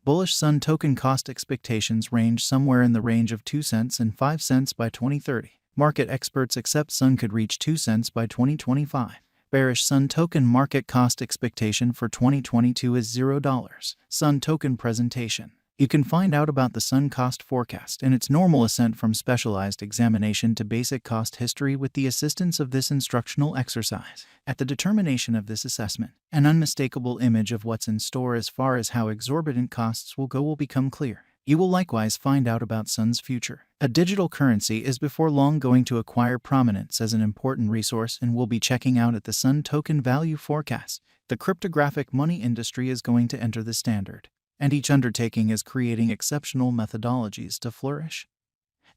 Bullish Sun token cost expectations range somewhere in the range of 2 cents and 5 cents by 2030. Market experts accept Sun could reach 2 cents by 2025. Bearish Sun token market cost expectation for 2022 is $0. Sun token presentation. You can find out about the Sun cost forecast and its normal ascent from specialized examination to basic cost history with the assistance of this instructional exercise. At the determination of this assessment, an unmistakable image of what's in store as far as how exorbitant costs will go will become clear. You will likewise find out about Sun's future. A digital currency is before long going to acquire prominence as an important resource, and we'll be checking out at the Sun token value forecast. The cryptographic money industry is going to enter the standard, and each undertaking is creating exceptional methodologies to flourish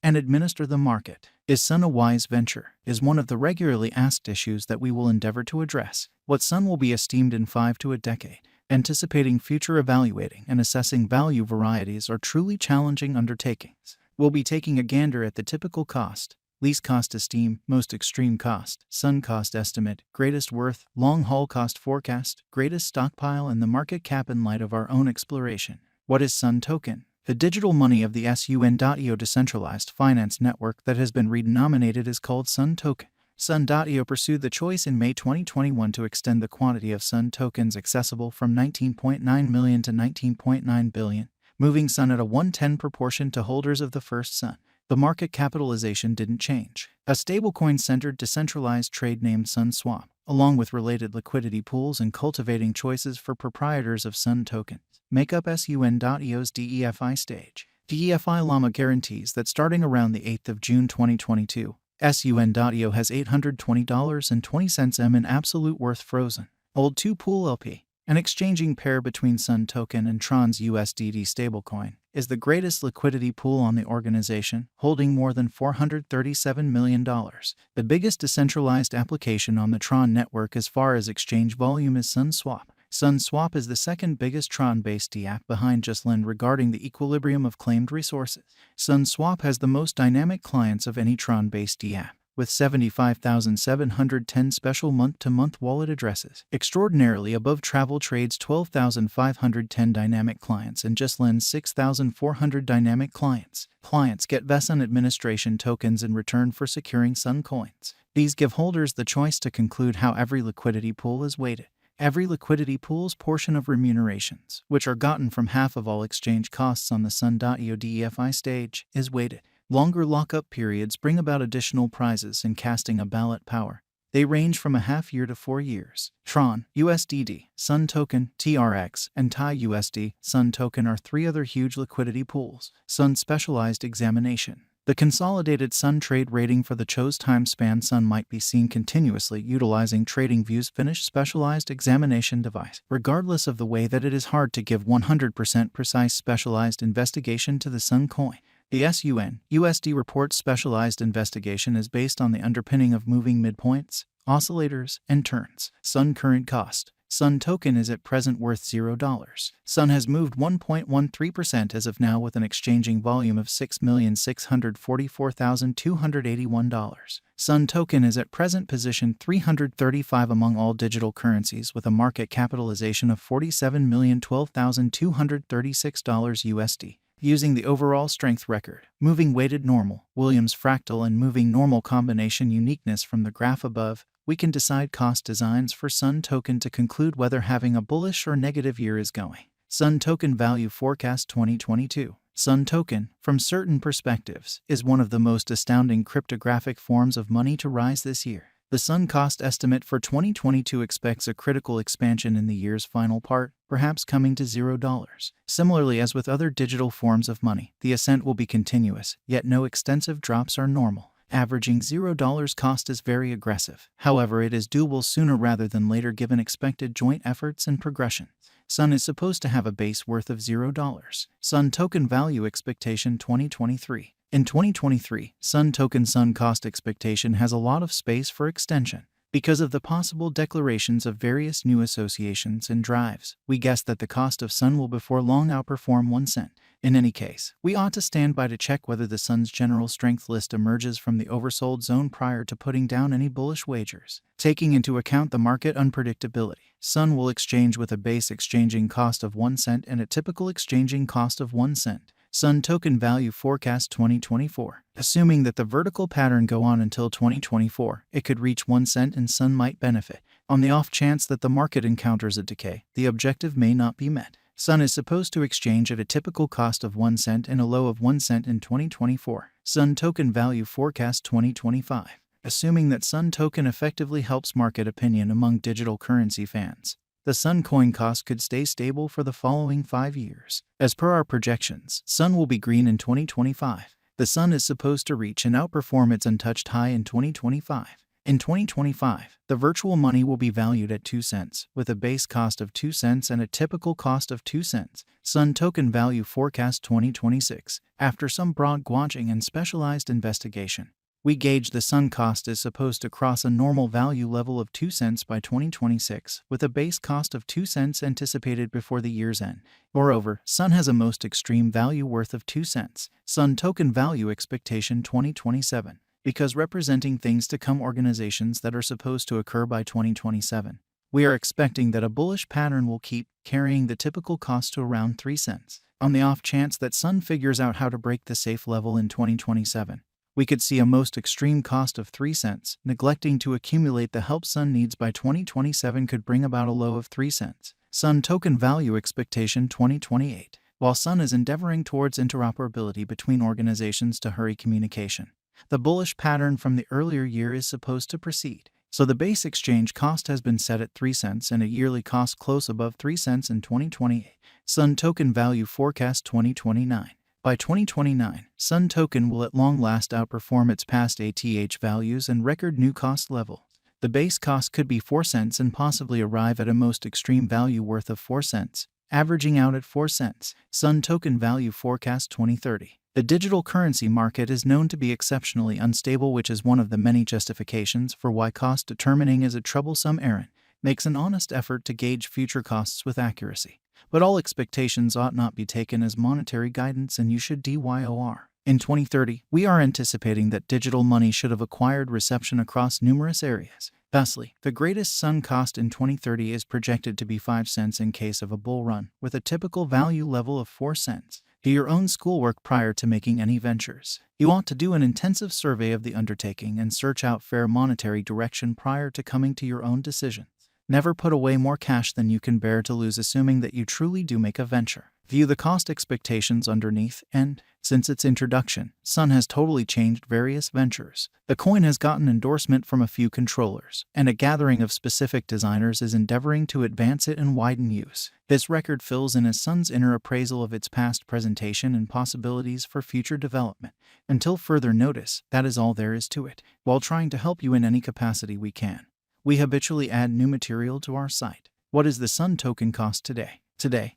and administer the market. Is Sun a wise venture? Is one of the regularly asked issues that we will endeavor to address. What Sun will be esteemed in 5 to a decade. Anticipating future evaluating and assessing value varieties are truly challenging undertakings. We'll be taking a gander at the typical cost, least cost esteem, most extreme cost, Sun cost estimate, greatest worth, long-haul cost forecast, greatest stockpile, and the market cap in light of our own exploration. What is Sun token? The digital money of the sun.io decentralized finance network that has been redenominated is called Sun token. Sun.io pursued the choice in May 2021 to extend the quantity of Sun tokens accessible from 19.9 million to 19.9 billion, moving Sun at a 1/10 proportion to holders of the first Sun. The market capitalization didn't change. A stablecoin-centered decentralized trade named SunSwap, along with related liquidity pools and cultivating choices for proprietors of Sun tokens, make up sun.io's DEFI stage. DEFI Llama guarantees that starting around the 8th of June 2022, sun.io has $820.20 in absolute worth frozen. Old 2 Pool LP, an exchanging pair between Sun token and Tron's USDT stablecoin, is the greatest liquidity pool on the organization, holding more than $437 million. The biggest decentralized application on the Tron network as far as exchange volume is SunSwap. SunSwap is the second biggest Tron-based DApp behind JustLend regarding the equilibrium of claimed resources. SunSwap has the most dynamic clients of any Tron-based DApp, with 75,710 special month-to-month wallet addresses, extraordinarily above Travel Trade's 12,510 dynamic clients and JustLend's 6,400 dynamic clients. Clients get VESUN administration tokens in return for securing Sun coins. These give holders the choice to conclude how every liquidity pool is weighted. Every liquidity pool's portion of remunerations, which are gotten from half of all exchange costs on the Sun.io DEFI stage, is weighted. Longer lockup periods bring about additional prizes in casting a ballot power. They range from a half year to 4 years. Tron, USDD, Sun token, TRX, and TAI USD, Sun token are 3 other huge liquidity pools. Sun specialized examination. The consolidated Sun trade rating for the chose time span. Sun might be seen continuously utilizing TradingView's finished specialized examination device, regardless of the way that it is hard to give 100% precise specialized investigation to the Sun coin. The SUN USD report's specialized investigation is based on the underpinning of moving midpoints, oscillators, and turns. Sun current cost. Sun token is at present worth $0. Sun has moved 1.13% as of now with an exchanging volume of $6,644,281. Sun token is at present positioned 335 among all digital currencies with a market capitalization of $47,012,236 USD. Using the overall strength record, moving weighted normal, Williams fractal, and moving normal combination uniqueness from the graph above, we can decide cost designs for Sun token to conclude whether having a bullish or negative year is going. Sun token value forecast 2022. Sun token, from certain perspectives, is one of the most astounding cryptographic forms of money to rise this year. The Sun cost estimate for 2022 expects a critical expansion in the year's final part, perhaps coming to $0. Similarly, as with other digital forms of money, the ascent will be continuous, yet no extensive drops are normal. Averaging $0 cost is very aggressive. However, it is doable sooner rather than later given expected joint efforts and progression. Sun is supposed to have a base worth of $0. Sun token value expectation 2023. In 2023, Sun token Sun cost expectation has a lot of space for extension. Because of the possible declarations of various new associations and drives, we guess that the cost of Sun will before long outperform 1 cent. In any case, we ought to stand by to check whether the Sun's general strength list emerges from the oversold zone prior to putting down any bullish wagers. Taking into account the market unpredictability, Sun will exchange with a base exchanging cost of 1 cent and a typical exchanging cost of 1 cent. Sun Token Value Forecast 2024. Assuming that the vertical pattern go on until 2024, it could reach 1 cent and Sun might benefit. On the off chance that the market encounters a decay, the objective may not be met. Sun is supposed to exchange at a typical cost of 1 cent and a low of 1 cent in 2024. Sun Token Value Forecast 2025. Assuming that Sun Token effectively helps market opinion among digital currency fans, the Sun coin cost could stay stable for the following 5 years. As per our projections, Sun will be green in 2025. The Sun is supposed to reach and outperform its untouched high in 2025. In 2025, the virtual money will be valued at 2 cents, with a base cost of 2 cents and a typical cost of 2 cents. Sun Token Value Forecast 2026. After some broad gauging and specialized investigation, we gauge the Sun cost is supposed to cross a normal value level of 2 cents by 2026, with a base cost of 2 cents anticipated before the year's end. Moreover, Sun has a most extreme value worth of 2 cents. Sun Token Value Expectation 2027. Because representing things to come organizations that are supposed to occur by 2027, we are expecting that a bullish pattern will keep carrying the typical cost to around 3 cents. On the off chance that Sun figures out how to break the safe level in 2027, we could see a most extreme cost of 3 cents. Neglecting to accumulate the help Sun needs by 2027 could bring about a low of 3 cents. Sun Token Value Expectation 2028. While Sun is endeavoring towards interoperability between organizations to hurry communication, the bullish pattern from the earlier year is supposed to proceed. So the base exchange cost has been set at 3 cents and a yearly cost close above 3 cents in 2028. Sun Token Value Forecast 2029. By 2029, Sun Token will at long last outperform its past ATH values and record new cost level. The base cost could be 4 cents and possibly arrive at a most extreme value worth of 4 cents, averaging out at 4 cents. Sun Token Value Forecast 2030. The digital currency market is known to be exceptionally unstable, which is one of the many justifications for why cost determining is a troublesome errand. Makes an honest effort to gauge future costs with accuracy. But all expectations ought not be taken as monetary guidance, and you should DYOR. In 2030, we are anticipating that digital money should have acquired reception across numerous areas. Thusly, the greatest Sun cost in 2030 is projected to be 5 cents in case of a bull run, with a typical value level of 4 cents. Do your own schoolwork prior to making any ventures. You ought to do an intensive survey of the undertaking and search out fair monetary direction prior to coming to your own decisions. Never put away more cash than you can bear to lose, assuming that you truly do make a venture. View the cost expectations underneath, and, since its introduction, Sun has totally changed various ventures. The coin has gotten endorsement from a few controllers, and a gathering of specific designers is endeavoring to advance it and widen use. This record fills in as Sun's inner appraisal of its past presentation and possibilities for future development. Until further notice, that is all there is to it. While trying to help you in any capacity we can, we habitually add new material to our site. What is the Sun token cost today? Today,